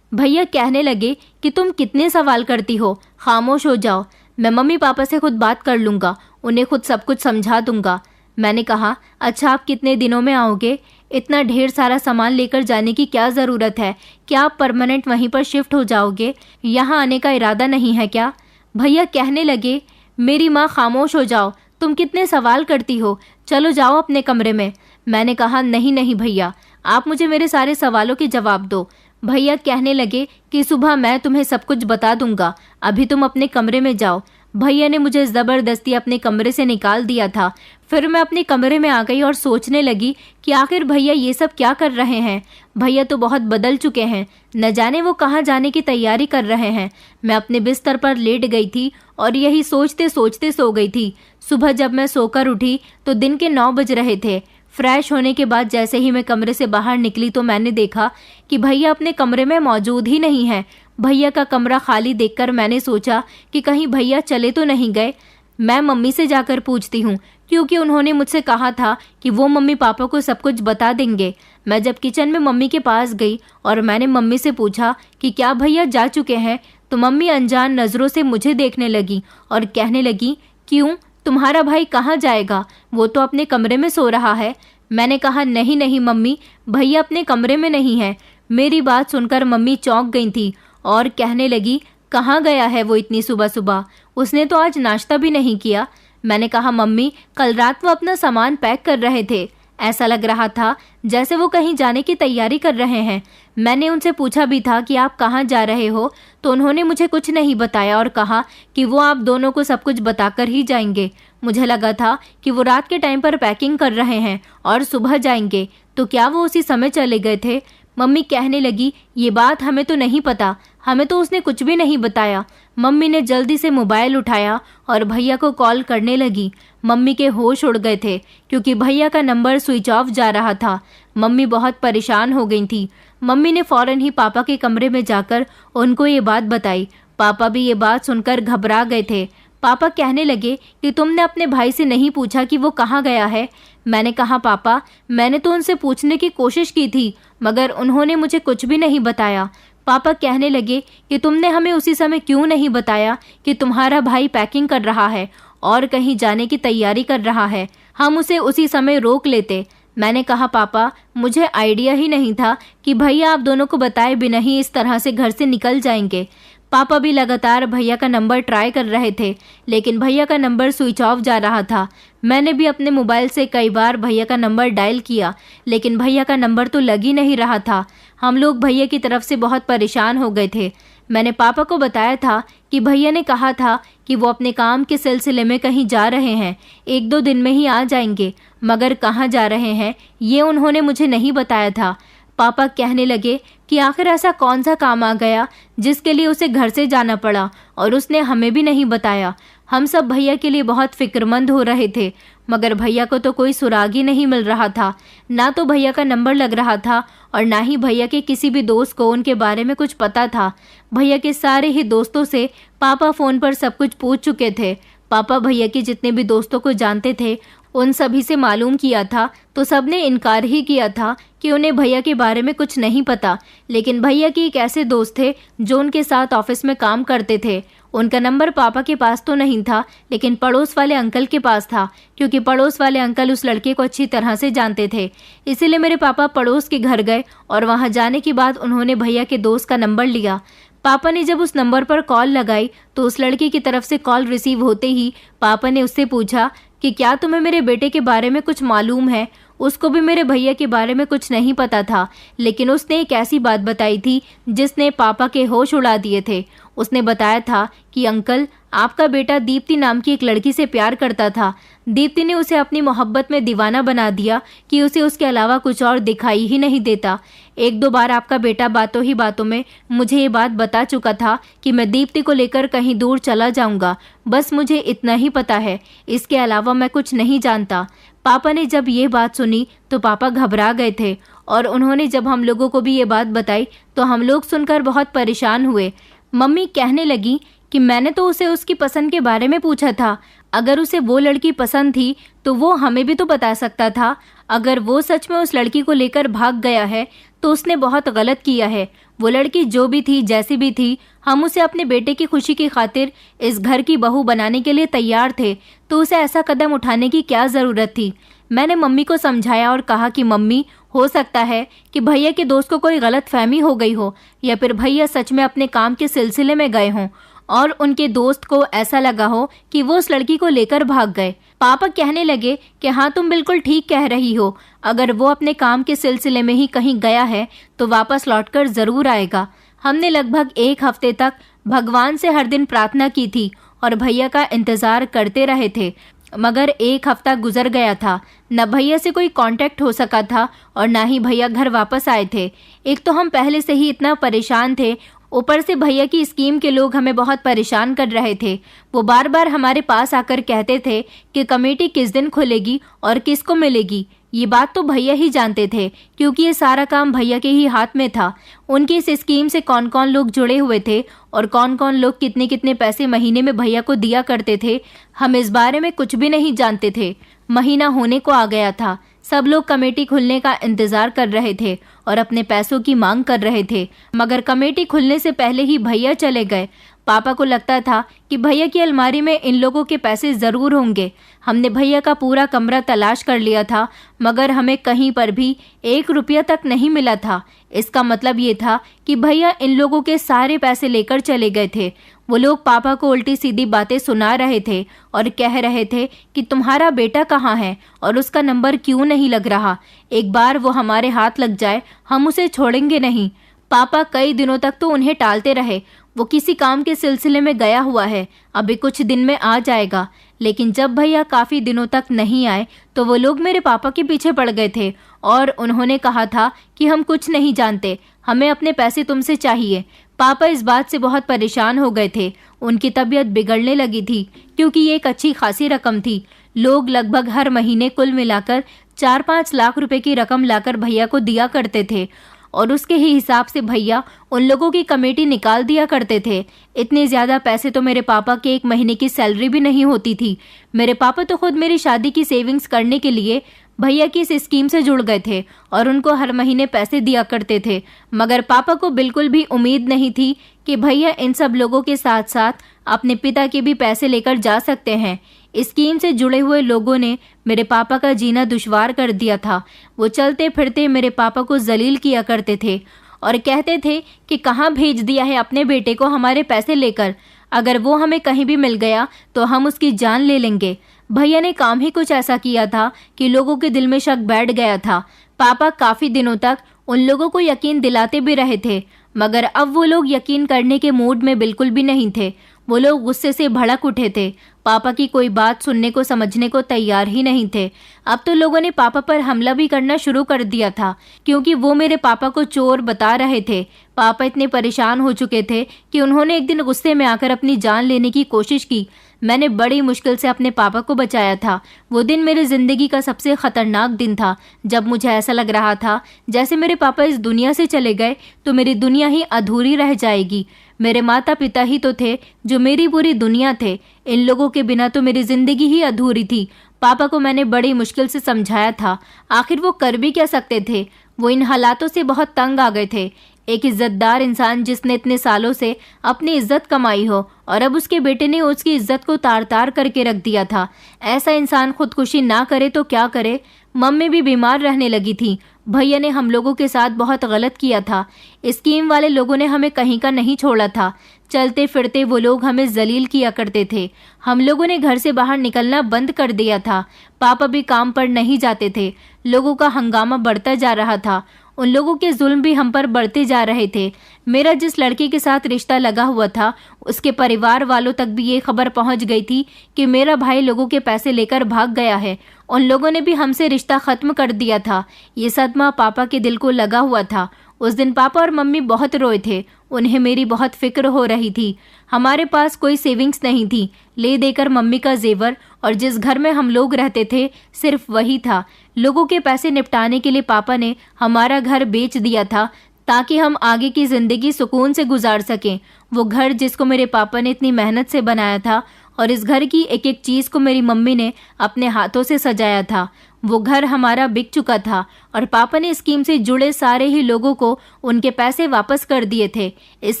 भैया कहने लगे कि तुम कितने सवाल करती हो, खामोश हो जाओ, मैं मम्मी पापा से खुद बात कर लूँगा, उन्हें खुद सब कुछ समझा दूंगा। मैंने कहा, अच्छा आप कितने दिनों में आओगे? इतना ढेर सारा सामान लेकर जाने की क्या ज़रूरत है? क्या आप परमानेंट वहीं पर शिफ्ट हो जाओगे? यहाँ आने का इरादा नहीं है क्या? भैया कहने लगे, मेरी माँ खामोश हो जाओ, तुम कितने सवाल करती हो, चलो जाओ अपने कमरे में। मैंने कहा, नहीं नहीं भैया, आप मुझे मेरे सारे सवालों के जवाब दो। भैया कहने लगे कि सुबह मैं तुम्हें सब कुछ बता दूंगा, अभी तुम अपने कमरे में जाओ। भैया ने मुझे ज़बरदस्ती अपने कमरे से निकाल दिया था। फिर मैं अपने कमरे में आ गई और सोचने लगी कि आखिर भैया ये सब क्या कर रहे हैं। भैया तो बहुत बदल चुके हैं, न जाने वो कहाँ जाने की तैयारी कर रहे हैं। मैं अपने बिस्तर पर लेट गई थी और यही सोचते सोचते सो गई थी। सुबह जब मैं सोकर उठी तो दिन के 9 बज रहे थे। फ्रेश होने के बाद जैसे ही मैं कमरे से बाहर निकली तो मैंने देखा कि भैया अपने कमरे में मौजूद ही नहीं है। भैया का कमरा खाली देखकर मैंने सोचा कि कहीं भैया चले तो नहीं गए। मैं मम्मी से जाकर पूछती हूँ, क्योंकि उन्होंने मुझसे कहा था कि वो मम्मी पापा को सब कुछ बता देंगे। मैं जब किचन में मम्मी के पास गई और मैंने मम्मी से पूछा कि क्या भैया जा चुके हैं, तो मम्मी अनजान नज़रों से मुझे देखने लगी और कहने लगी, क्यों, तुम्हारा भाई कहाँ जाएगा, वो तो अपने कमरे में सो रहा है। मैंने कहा, नहीं नहीं मम्मी, भैया अपने कमरे में नहीं है। मेरी बात सुनकर मम्मी चौंक गई थी और कहने लगी, कहाँ गया है वो इतनी सुबह सुबह, उसने तो आज नाश्ता भी नहीं किया। मैंने कहा, मम्मी कल रात वो अपना सामान पैक कर रहे थे, ऐसा लग रहा था जैसे वो कहीं जाने की तैयारी कर रहे हैं। मैंने उनसे पूछा भी था कि आप कहाँ जा रहे हो, तो उन्होंने मुझे कुछ नहीं बताया और कहा कि वो आप दोनों को सब कुछ बताकर ही जाएंगे। मुझे लगा था कि वो रात के टाइम पर पैकिंग कर रहे हैं और सुबह जाएंगे, तो क्या वो उसी समय चले गए थे? मम्मी कहने लगी, ये बात हमें तो नहीं पता, हमें तो उसने कुछ भी नहीं बताया। मम्मी ने जल्दी से मोबाइल उठाया और भैया को कॉल करने लगी। मम्मी के होश उड़ गए थे क्योंकि भैया का नंबर स्विच ऑफ जा रहा था। मम्मी बहुत परेशान हो गई थी। मम्मी ने फौरन ही पापा के कमरे में जाकर उनको ये बात बताई। पापा भी ये बात सुनकर घबरा गए थे। पापा कहने लगे कि तुमने अपने भाई से नहीं पूछा कि वो कहाँ गया है? मैंने कहा, पापा मैंने तो उनसे पूछने की कोशिश की थी, मगर उन्होंने मुझे कुछ भी नहीं बताया। पापा कहने लगे कि तुमने हमें उसी समय क्यों नहीं बताया कि तुम्हारा भाई पैकिंग कर रहा है और कहीं जाने की तैयारी कर रहा है, हम उसे उसी समय रोक लेते। मैंने कहा, पापा मुझे आइडिया ही नहीं था कि भैया आप दोनों को बताए बिना ही इस तरह से घर से निकल जाएंगे। पापा भी लगातार भैया का नंबर ट्राई कर रहे थे, लेकिन भैया का नंबर स्विच ऑफ जा रहा था। मैंने भी अपने मोबाइल से कई बार भैया का नंबर डायल किया, लेकिन भैया का नंबर तो लग ही नहीं रहा था। हम लोग भैया की तरफ से बहुत परेशान हो गए थे। मैंने पापा को बताया था कि भैया ने कहा था कि वो अपने काम के सिलसिले में कहीं जा रहे हैं, 1-2 दिन में ही आ जाएंगे, मगर कहाँ जा रहे हैं ये उन्होंने मुझे नहीं बताया था। पापा कहने लगे कि आखिर ऐसा कौन सा काम आ गया जिसके लिए उसे घर से जाना पड़ा और उसने हमें भी नहीं बताया। हम सब भैया के लिए बहुत फिक्रमंद हो रहे थे, मगर भैया को तो कोई सुराग ही नहीं मिल रहा था। ना तो भैया का नंबर लग रहा था और ना ही भैया के किसी भी दोस्त को उनके बारे में कुछ पता था। भैया के सारे ही दोस्तों से पापा फ़ोन पर सब कुछ पूछ चुके थे। पापा भैया के जितने भी दोस्तों को जानते थे उन सभी से मालूम किया था, तो सबने इनकार ही किया था कि उन्हें भैया के बारे में कुछ नहीं पता। लेकिन भैया के एक ऐसे दोस्त थे जो उनके साथ ऑफिस में काम करते थे। उनका नंबर पापा के पास तो नहीं था, लेकिन पड़ोस वाले अंकल के पास था, क्योंकि पड़ोस वाले अंकल उस लड़के को अच्छी तरह से जानते थे। इसीलिए मेरे पापा पड़ोस के घर गए और वहां जाने के बाद उन्होंने भैया के दोस्त का नंबर लिया। पापा ने जब उस नंबर पर कॉल लगाई तो उस लड़के की तरफ से कॉल रिसीव होते ही पापा ने उससे पूछा कि क्या तुम्हें मेरे बेटे के बारे में कुछ मालूम है। उसको भी मेरे भैया के बारे में कुछ नहीं पता था, लेकिन उसने एक ऐसी बात बताई थी जिसने पापा के होश उड़ा दिए थे। उसने बताया था कि अंकल, आपका बेटा दीप्ति नाम की एक लड़की से प्यार करता था। दीप्ति ने उसे अपनी मोहब्बत में दीवाना बना दिया कि उसे उसके अलावा कुछ और दिखाई ही नहीं देता। 1-2 बार आपका बेटा बातों ही बातों में मुझे ये बात बता चुका था कि मैं दीप्ति को लेकर कहीं दूर चला जाऊंगा। बस मुझे इतना ही पता है, इसके अलावा मैं कुछ नहीं जानता। पापा ने जब ये बात सुनी तो पापा घबरा गए थे और उन्होंने जब हम लोगों को भी ये बात बताई तो हम लोग सुनकर बहुत परेशान हुए। मम्मी कहने लगी कि मैंने तो उसे उसकी पसंद के बारे में पूछा था। अगर उसे वो लड़की पसंद थी तो वो हमें भी तो बता सकता था। अगर वो सच में उस लड़की को लेकर भाग गया है तो उसने बहुत गलत किया है। वो लड़की जो भी थी, जैसी भी थी, हम उसे अपने बेटे की खुशी की खातिर इस घर की बहू बनाने के लिए तैयार थे, तो उसे ऐसा कदम उठाने की क्या ज़रूरत थी। मैंने मम्मी को समझाया और कहा कि मम्मी, हो सकता है कि भैया के दोस्त को कोई गलत फहमी हो गई हो, या फिर भैया सच में अपने काम के सिलसिले में गए हों और उनके दोस्त को ऐसा लगा हो कि वो उस लड़की को लेकर भाग गए। पापा कहने लगे कि हाँ, तुम बिल्कुल ठीक कह रही हो। अगर वो अपने काम के सिलसिले में ही कहीं गया है तो वापस लौटकर ज़रूर आएगा। हमने लगभग 1 हफ्ते तक भगवान से हर दिन प्रार्थना की थी और भैया का इंतज़ार करते रहे थे, मगर 1 हफ्ता गुजर गया था। न भैया से कोई कांटेक्ट हो सका था और ना ही भैया घर वापस आए थे। एक तो हम पहले से ही इतना परेशान थे, ऊपर से भैया की स्कीम के लोग हमें बहुत परेशान कर रहे थे। वो बार बार हमारे पास आकर कहते थे कि कमेटी किस दिन खुलेगी और किसको मिलेगी। ये बात तो भैया ही जानते थे, क्योंकि ये सारा काम भैया के ही हाथ में था। उनकी इस स्कीम से कौन कौन लोग जुड़े हुए थे और कौन कौन लोग कितने कितने पैसे महीने में भैया को दिया करते थे, हम इस बारे में कुछ भी नहीं जानते थे। महीना होने को आ गया था। सब लोग कमेटी खुलने का इंतजार कर रहे थे और अपने पैसों की मांग कर रहे थे, मगर कमेटी खुलने से पहले ही भैया चले गए। पापा को लगता था कि भैया की अलमारी में इन लोगों के पैसे ज़रूर होंगे। हमने भैया का पूरा कमरा तलाश कर लिया था, मगर हमें कहीं पर भी 1 रुपया तक नहीं मिला था। इसका मतलब ये था कि भैया इन लोगों के सारे पैसे लेकर चले गए थे। वो लोग पापा को उल्टी सीधी बातें सुना रहे थे और कह रहे थे कि तुम्हारा बेटा कहाँ है और उसका नंबर क्यों नहीं लग रहा। एक बार वो हमारे हाथ लग जाए, हम उसे छोड़ेंगे नहीं। पापा कई दिनों तक तो उन्हें टालते रहे। वो किसी काम के सिलसिले में गया हुआ है, अभी कुछ दिन में आ जाएगा। लेकिन जब भैया काफ़ी दिनों तक नहीं आए तो वो लोग मेरे पापा के पीछे पड़ गए थे और उन्होंने कहा था कि हम कुछ नहीं जानते, हमें अपने पैसे तुमसे चाहिए। पापा इस बात से बहुत परेशान हो गए थे। उनकी तबीयत बिगड़ने लगी थी, क्योंकि ये एक अच्छी खासी रकम थी। लोग लगभग हर महीने कुल मिलाकर 4-5 लाख रुपए की रकम लाकर भैया को दिया करते थे और उसके ही हिसाब से भैया उन लोगों की कमेटी निकाल दिया करते थे। इतने ज़्यादा पैसे तो मेरे पापा के 1 महीने की सैलरी भी नहीं होती थी। मेरे पापा तो खुद मेरी शादी की सेविंग्स करने के लिए भैया की इस स्कीम से जुड़ गए थे और उनको हर महीने पैसे दिया करते थे, मगर पापा को बिल्कुल भी उम्मीद नहीं थी कि भैया इन सब लोगों के साथ साथ अपने पिता के भी पैसे लेकर जा सकते हैं। स्कीम से जुड़े हुए लोगों ने मेरे पापा का जीना दुश्वार कर दिया था। वो चलते फिरते मेरे पापा को जलील किया करते थे और कहते थे कि कहाँ भेज दिया है अपने बेटे को हमारे पैसे लेकर, अगर वो हमें कहीं भी मिल गया तो हम उसकी जान ले लेंगे। भैया ने काम ही कुछ ऐसा किया था कि लोगों के दिल में शक बैठ गया था। पापा काफ़ी दिनों तक उन लोगों को यकीन दिलाते भी रहे थे, मगर अब वो लोग यकीन करने के मूड में बिल्कुल भी नहीं थे। वो लोग गुस्से से भड़क उठे थे। पापा की कोई बात सुनने को समझने को तैयार ही नहीं थे। अब तो लोगों ने पापा पर हमला भी करना शुरू कर दिया था, क्योंकि वो मेरे पापा को चोर बता रहे थे। पापा इतने परेशान हो चुके थे कि उन्होंने एक दिन गुस्से में आकर अपनी जान लेने की कोशिश की। मैंने बड़ी मुश्किल से अपने पापा को बचाया था। वो दिन मेरी ज़िंदगी का सबसे ख़तरनाक दिन था, जब मुझे ऐसा लग रहा था जैसे मेरे पापा इस दुनिया से चले गए तो मेरी दुनिया ही अधूरी रह जाएगी। मेरे माता पिता ही तो थे जो मेरी पूरी दुनिया थे। इन लोगों के बिना तो मेरी ज़िंदगी ही अधूरी थी। पापा को मैंने बड़ी मुश्किल से समझाया था, आखिर वो कर भी क्या सकते थे। वो इन हालातों से बहुत तंग आ गए थे। एक इज्जतदार इंसान जिसने इतने सालों से अपनी इज्जत कमाई हो और अब उसके बेटे ने उसकी इज्जत को तार तार करके रख दिया था, ऐसा इंसान खुदकुशी ना करे तो क्या करे। मम्मी भी बीमार रहने लगी थी। भैया ने हम लोगों के साथ बहुत गलत किया था। स्कीम वाले लोगों ने हमें कहीं का नहीं छोड़ा था। चलते फिरते वो लोग हमें जलील किया करते थे। हम लोगों ने घर से बाहर निकलना बंद कर दिया था। पापा भी काम पर नहीं जाते थे। लोगों का हंगामा बढ़ता जा रहा था। उन लोगों के जुल्म भी हम पर बढ़ते जा रहे थे। मेरा जिस लड़की के साथ रिश्ता लगा हुआ था, उसके परिवार वालों तक भी ये खबर पहुंच गई थी कि मेरा भाई लोगों के पैसे लेकर भाग गया है। उन लोगों ने भी हमसे रिश्ता खत्म कर दिया था। ये सदमा पापा के दिल को लगा हुआ था। उस दिन पापा और मम्मी बहुत रोए थे। उन्हें मेरी बहुत फिक्र हो रही थी। हमारे पास कोई सेविंग्स नहीं थी। ले देकर मम्मी का जेवर और जिस घर में हम लोग रहते थे सिर्फ वही था। लोगों के पैसे निपटाने के लिए पापा ने हमारा घर बेच दिया था ताकि हम आगे की जिंदगी सुकून से गुजार सकें। वो घर जिसको मेरे पापा ने इतनी मेहनत से बनाया था और इस घर की एक एक चीज को मेरी मम्मी ने अपने हाथों से सजाया था, वो घर हमारा बिक चुका था और पापा ने स्कीम से जुड़े सारे ही लोगों को उनके पैसे वापस कर दिए थे। इस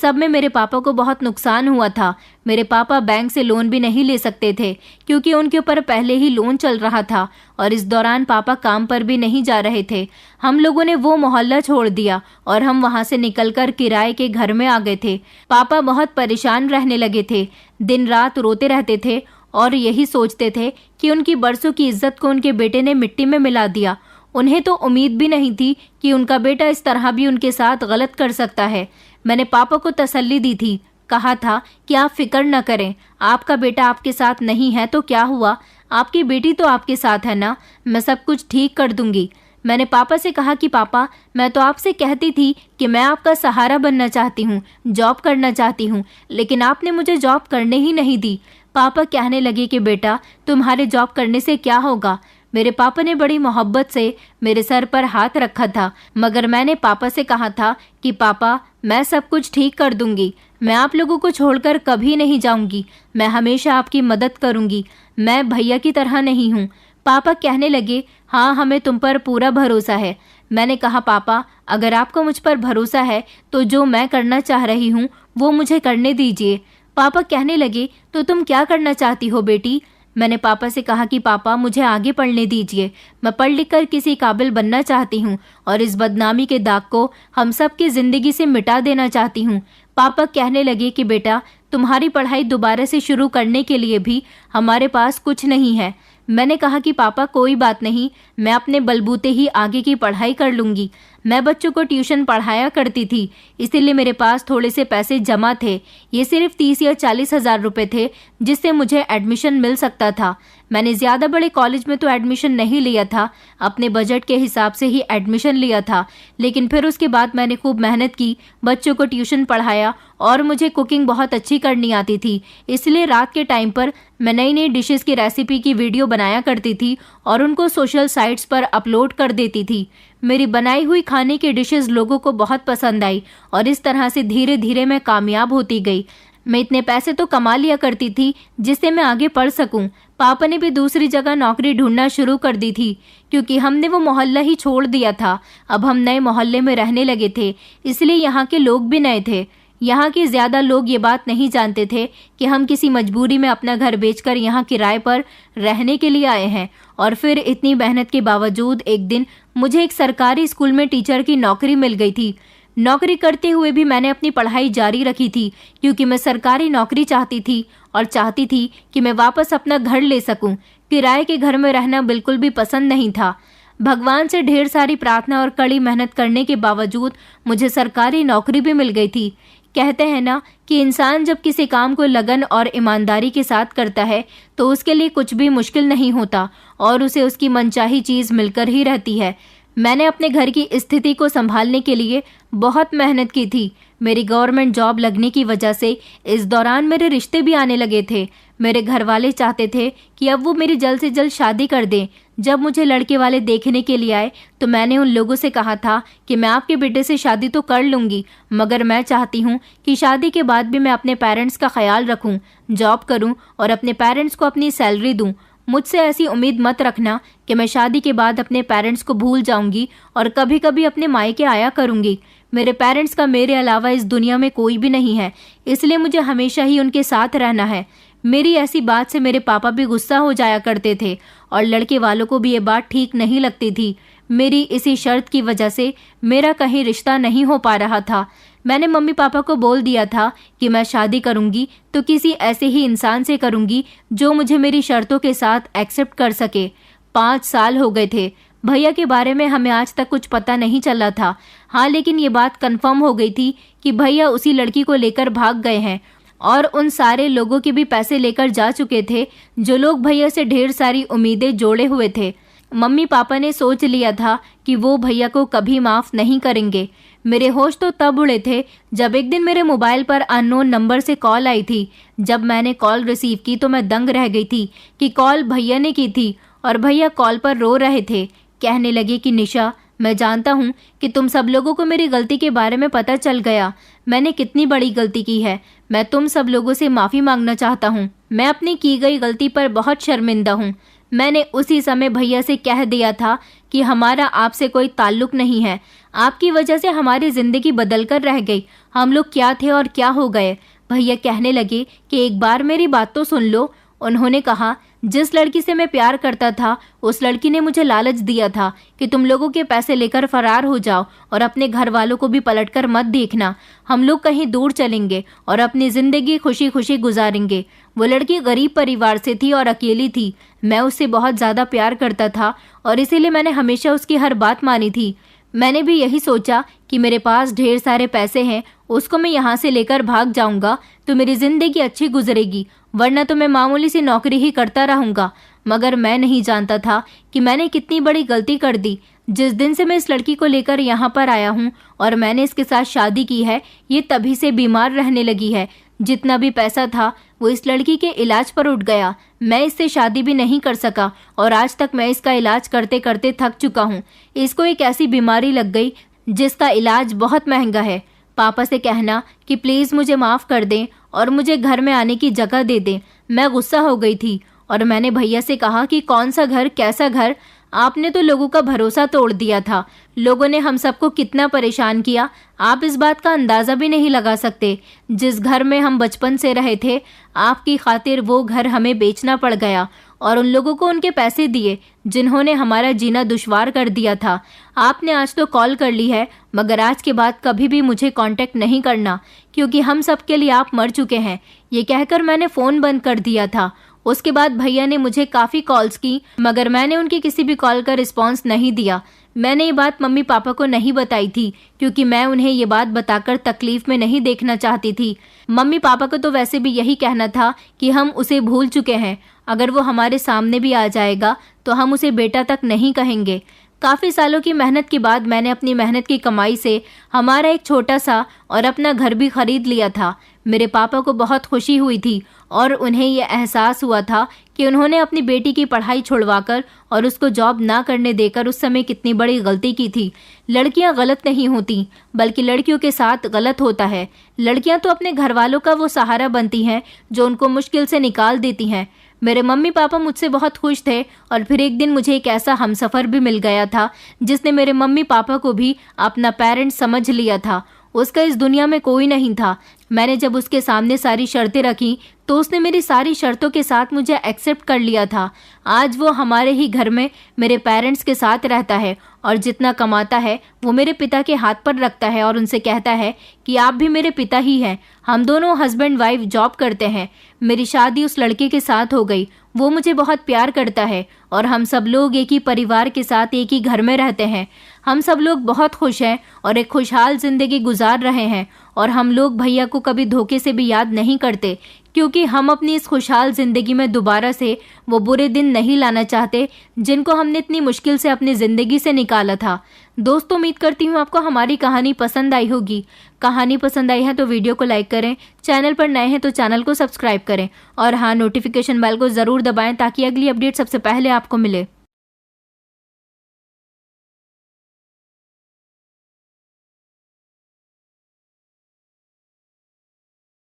सब में मेरे पापा को बहुत नुकसान हुआ था। मेरे पापा बैंक से लोन भी नहीं ले सकते थे क्योंकि उनके ऊपर पहले ही लोन चल रहा था और इस दौरान पापा काम पर भी नहीं जा रहे थे। हम लोगों ने वो मोहल्ला छोड़ दिया और हम वहां से निकलकर किराए के घर में आ गए थे। पापा बहुत परेशान रहने लगे थे, दिन रात रोते रहते थे और यही सोचते थे कि उनकी बरसों की इज्जत को उनके बेटे ने मिट्टी में मिला दिया। उन्हें तो उम्मीद भी नहीं थी कि उनका बेटा इस तरह भी उनके साथ गलत कर सकता है। मैंने पापा को तसल्ली दी थी, कहा था कि आप फिक्र न करें, आपका बेटा आपके साथ नहीं है तो क्या हुआ, आपकी बेटी तो आपके साथ है ना, मैं सब कुछ ठीक कर दूंगी। मैंने पापा से कहा कि पापा, मैं तो आपसे कहती थी कि मैं आपका सहारा बनना चाहती हूँ, जॉब करना चाहती हूँ, लेकिन आपने मुझे जॉब करने ही नहीं दी। पापा कहने लगे कि बेटा, तुम्हारे जॉब करने से क्या होगा। मेरे पापा ने बड़ी मोहब्बत से मेरे सर पर हाथ रखा था, मगर मैंने पापा से कहा था कि पापा, मैं सब कुछ ठीक कर दूंगी, मैं आप लोगों को छोड़कर कभी नहीं जाऊंगी, मैं हमेशा आपकी मदद करूंगी, मैं भैया की तरह नहीं हूँ। पापा कहने लगे, हाँ, हमें तुम पर पूरा भरोसा है। मैंने कहा, पापा, अगर आपको मुझ पर भरोसा है तो जो मैं करना चाह रही हूँ वो मुझे करने दीजिए। पापा कहने लगे, तो तुम क्या करना चाहती हो बेटी। मैंने पापा से कहा कि पापा, मुझे आगे पढ़ने दीजिए, मैं पढ़ लिख कर किसी काबिल बनना चाहती हूँ और इस बदनामी के दाग को हम सब की जिंदगी से मिटा देना चाहती हूँ। पापा कहने लगे कि बेटा, तुम्हारी पढ़ाई दोबारा से शुरू करने के लिए भी हमारे पास कुछ नहीं है। मैंने कहा कि पापा, कोई बात नहीं, मैं अपने बलबूते ही आगे की पढ़ाई कर लूंगी। मैं बच्चों को ट्यूशन पढ़ाया करती थी, इसीलिए मेरे पास थोड़े से पैसे जमा थे। ये सिर्फ 30 या 40 हजार रुपए थे जिससे मुझे एडमिशन मिल सकता था। मैंने ज़्यादा बड़े कॉलेज में तो एडमिशन नहीं लिया था, अपने बजट के हिसाब से ही एडमिशन लिया था, लेकिन फिर उसके बाद मैंने खूब मेहनत की, बच्चों को ट्यूशन पढ़ाया और मुझे कुकिंग बहुत अच्छी करनी आती थी। इसलिए रात के टाइम पर मैं नई नई डिशेस की रेसिपी की वीडियो बनाया करती थी और उनको सोशल साइट्स पर अपलोड कर देती थी। मेरी बनाई हुई खाने की डिशेस लोगों को बहुत पसंद आई और इस तरह से धीरे धीरे मैं कामयाब होती गई। मैं इतने पैसे तो कमा लिया करती थी जिससे मैं आगे पढ़ सकूं। पापा ने भी दूसरी जगह नौकरी ढूंढना शुरू कर दी थी क्योंकि हमने वो मोहल्ला ही छोड़ दिया था। अब हम नए मोहल्ले में रहने लगे थे, इसलिए यहाँ के लोग भी नए थे। यहाँ के ज़्यादा लोग ये बात नहीं जानते थे कि हम किसी मजबूरी में अपना घर बेचकर यहाँ किराए पर रहने के लिए आए हैं। और फिर इतनी मेहनत के बावजूद एक दिन मुझे एक सरकारी स्कूल में टीचर की नौकरी मिल गई थी। नौकरी करते हुए भी मैंने अपनी पढ़ाई जारी रखी थी क्योंकि मैं सरकारी नौकरी चाहती थी और चाहती थी कि मैं वापस अपना घर ले सकूं। किराए के घर में रहना बिल्कुल भी पसंद नहीं था। भगवान से ढेर सारी प्रार्थना और कड़ी मेहनत करने के बावजूद मुझे सरकारी नौकरी भी मिल गई थी। कहते हैं ना कि इंसान जब किसी काम को लगन और ईमानदारी के साथ करता है तो उसके लिए कुछ भी मुश्किल नहीं होता और उसे उसकी मनचाही चीज़ मिलकर ही रहती है। मैंने अपने घर की स्थिति को संभालने के लिए बहुत मेहनत की थी। मेरी गवर्नमेंट जॉब लगने की वजह से इस दौरान मेरे रिश्ते भी आने लगे थे। मेरे घर वाले चाहते थे कि अब वो मेरी जल्द से जल्द शादी कर दें। जब मुझे लड़के वाले देखने के लिए आए तो मैंने उन लोगों से कहा था कि मैं आपके बेटे से शादी तो कर लूँगी, मगर मैं चाहती हूँ कि शादी के बाद भी मैं अपने पेरेंट्स का ख्याल रखूँ, जॉब करूँ और अपने पेरेंट्स को अपनी सैलरी दूँ। मुझसे ऐसी उम्मीद मत रखना कि मैं शादी के बाद अपने पेरेंट्स को भूल जाऊंगी और कभी कभी अपने मायके आया करूंगी। मेरे पेरेंट्स का मेरे अलावा इस दुनिया में कोई भी नहीं है, इसलिए मुझे हमेशा ही उनके साथ रहना है। मेरी ऐसी बात से मेरे पापा भी गुस्सा हो जाया करते थे और लड़के वालों को भी ये बात ठीक नहीं लगती थी। मेरी इसी शर्त की वजह से मेरा कहीं रिश्ता नहीं हो पा रहा था। मैंने मम्मी पापा को बोल दिया था कि मैं शादी करूंगी तो किसी ऐसे ही इंसान से करूंगी जो मुझे मेरी शर्तों के साथ एक्सेप्ट कर सके। 5 साल हो गए थे। भैया के बारे में हमें आज तक कुछ पता नहीं चला था। हाँ, लेकिन ये बात कंफर्म हो गई थी कि भैया उसी लड़की को लेकर भाग गए हैं और उन सारे लोगों के भी पैसे लेकर जा चुके थे जो लोग भैया से ढेर सारी उम्मीदें जोड़े हुए थे। मम्मी पापा ने सोच लिया था कि वो भैया को कभी माफ़ नहीं करेंगे। मेरे होश तो तब उड़े थे जब एक दिन मेरे मोबाइल पर अननोन नंबर से कॉल आई थी। जब मैंने कॉल रिसीव की तो मैं दंग रह गई थी कि कॉल भैया ने की थी और भैया कॉल पर रो रहे थे। कहने लगे कि निशा, मैं जानता हूँ कि तुम सब लोगों को मेरी गलती के बारे में पता चल गया। मैंने कितनी बड़ी गलती की है। मैं तुम सब लोगों से माफ़ी मांगना चाहता हूँ। मैं अपनी की गई गलती पर बहुत शर्मिंदा हूँ। मैंने उसी समय भैया से कह दिया था कि हमारा आपसे कोई ताल्लुक नहीं है। आपकी वजह से हमारी ज़िंदगी बदल कर रह गई। हम लोग क्या थे और क्या हो गए। भैया कहने लगे कि एक बार मेरी बात तो सुन लो। उन्होंने कहा, जिस लड़की से मैं प्यार करता था उस लड़की ने मुझे लालच दिया था कि तुम लोगों के पैसे लेकर फरार हो जाओ और अपने घर वालों को भी पलटकर मत देखना। हम लोग कहीं दूर चलेंगे और अपनी ज़िंदगी खुशी खुशी गुजारेंगे। वो लड़की गरीब परिवार से थी और अकेली थी। मैं उससे बहुत ज़्यादा प्यार करता था और इसीलिए मैंने हमेशा उसकी हर बात मानी थी। मैंने भी यही सोचा कि मेरे पास ढेर सारे पैसे हैं, उसको मैं यहाँ से लेकर भाग जाऊंगा तो मेरी ज़िंदगी अच्छी गुजरेगी, वरना तो मैं मामूली सी नौकरी ही करता रहूंगा। मगर मैं नहीं जानता था कि मैंने कितनी बड़ी गलती कर दी। जिस दिन से मैं इस लड़की को लेकर यहाँ पर आया हूँ और मैंने इसके साथ शादी की है, ये तभी से बीमार रहने लगी है। जितना भी पैसा था वो इस लड़की के इलाज पर उठ गया। मैं इससे शादी भी नहीं कर सका और आज तक मैं इसका इलाज करते करते थक चुका हूँ। इसको एक ऐसी बीमारी लग गई जिसका इलाज बहुत महंगा है। पापा से कहना कि प्लीज़ मुझे माफ़ कर दें और मुझे घर में आने की जगह दे दें। मैं गुस्सा हो गई थी और मैंने भैया से कहा कि कौन सा घर, कैसा घर, आपने तो लोगों का भरोसा तोड़ दिया था। लोगों ने हम सबको कितना परेशान किया, आप इस बात का अंदाज़ा भी नहीं लगा सकते। जिस घर में हम बचपन से रहे थे, आपकी खातिर वो घर हमें बेचना पड़ गया और उन लोगों को उनके पैसे दिए जिन्होंने हमारा जीना दुश्वार कर दिया था। आपने आज तो कॉल कर ली है, मगर आज के बाद कभी भी मुझे कांटेक्ट नहीं करना, क्योंकि हम सब के लिए आप मर चुके हैं। ये कहकर मैंने फ़ोन बंद कर दिया था। उसके बाद भैया ने मुझे काफ़ी कॉल्स की, मगर मैंने उनकी किसी भी कॉल का रिस्पॉन्स नहीं दिया। मैंने ये बात मम्मी पापा को नहीं बताई थी, क्योंकि मैं उन्हें ये बात बताकर तकलीफ में नहीं देखना चाहती थी। मम्मी पापा को तो वैसे भी यही कहना था कि हम उसे भूल चुके हैं। अगर वो हमारे सामने भी आ जाएगा तो हम उसे बेटा तक नहीं कहेंगे। काफ़ी सालों की मेहनत के बाद मैंने अपनी मेहनत की कमाई से हमारा एक छोटा सा और अपना घर भी खरीद लिया था। मेरे पापा को बहुत खुशी हुई थी और उन्हें यह एहसास हुआ था कि उन्होंने अपनी बेटी की पढ़ाई छुड़वाकर और उसको जॉब ना करने देकर उस समय कितनी बड़ी गलती की थी। लड़कियां गलत नहीं होती, बल्कि लड़कियों के साथ गलत होता है। लड़कियां तो अपने घर वालों का वो सहारा बनती हैं जो उनको मुश्किल से निकाल देती हैं। मेरे मम्मी पापा मुझसे बहुत खुश थे और फिर एक दिन मुझे एक ऐसा हमसफ़र भी मिल गया था जिसने मेरे मम्मी पापा को भी अपना पेरेंट समझ लिया था। उसका इस दुनिया में कोई नहीं था। मैंने जब उसके सामने सारी शर्तें रखी तो उसने मेरी सारी शर्तों के साथ मुझे एक्सेप्ट कर लिया था। आज वो हमारे ही घर में मेरे पेरेंट्स के साथ रहता है और जितना कमाता है वो मेरे पिता के हाथ पर रखता है और उनसे कहता है कि आप भी मेरे पिता ही हैं। हम दोनों हस्बैंड वाइफ जॉब करते हैं। मेरी शादी उस लड़के के साथ हो गई। वो मुझे बहुत प्यार करता है और हम सब लोग एक ही परिवार के साथ एक ही घर में रहते हैं। हम सब लोग बहुत खुश हैं और एक खुशहाल ज़िंदगी गुजार रहे हैं और हम लोग भैया को कभी धोखे से भी याद नहीं करते, क्योंकि हम अपनी इस खुशहाल ज़िंदगी में दोबारा से वो बुरे दिन नहीं लाना चाहते जिनको हमने इतनी मुश्किल से अपनी ज़िंदगी से निकाला था। दोस्तों, उम्मीद करती हूँ आपको हमारी कहानी पसंद आई होगी। कहानी पसंद आई है तो वीडियो को लाइक करें, चैनल पर नए हैं तो चैनल को सब्सक्राइब करें और हाँ, नोटिफिकेशन बेल को ज़रूर दबाएं ताकि अगली अपडेट सबसे पहले आपको मिले।